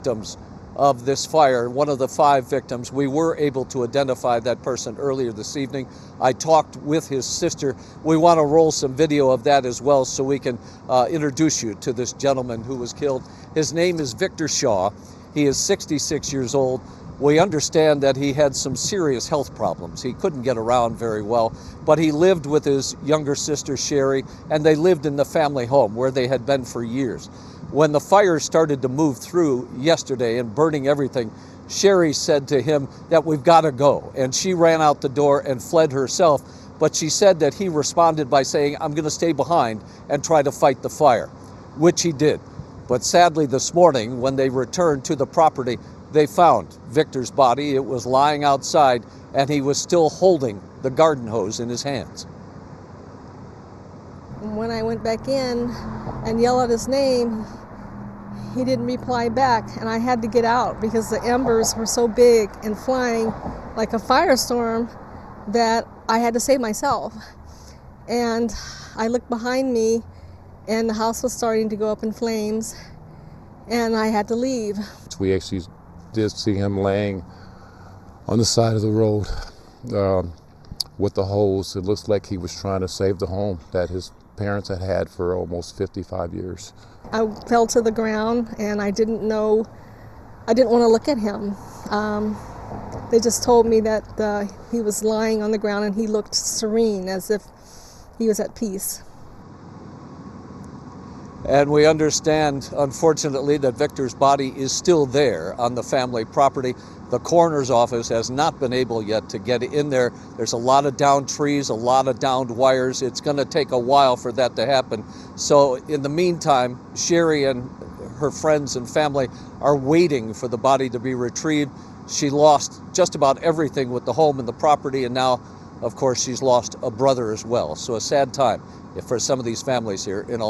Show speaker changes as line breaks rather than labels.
Victims of this fire, one of the 5 victims. We were able to identify that person earlier this evening. I talked with his sister. We want to roll some video of that as well so we can introduce you to this gentleman who was killed. His name is Victor Shaw. He is 66 years old. We understand that he had some serious health problems. He couldn't get around very well, but he lived with his younger sister, Sherry, and they lived in the family home where they had been for years. When the fire started to move through yesterday and burning everything, Sherry said to him that we've got to go. And she ran out the door and fled herself. But she said that he responded by saying, I'm going to stay behind and try to fight the fire, which he did. But sadly this morning, when they returned to the property, they found Victor's body. It was lying outside and he was still holding the garden hose in his hands.
When I went back in and yelled at his name, he didn't reply back, and I had to get out because the embers were so big and flying like a firestorm that I had to save myself. And I looked behind me and the house was starting to go up in flames and I had to leave.
We actually did see him laying on the side of the road with the hose. It looks like he was trying to save the home that his parents had had for almost 55 years.
I fell to the ground and I didn't want to look at him. They just told me that he was lying on the ground and he looked serene, as if he was at peace.
And we understand, unfortunately, that Victor's body is still there on the family property. The coroner's office has not been able yet to get in there. There's a lot of downed trees, a lot of downed wires. It's going to take a while for that to happen. So in the meantime, Sherry and her friends and family are waiting for the body to be retrieved. She lost just about everything with the home and the property, and now, of course, she's lost a brother as well. So a sad time for some of these families here in all.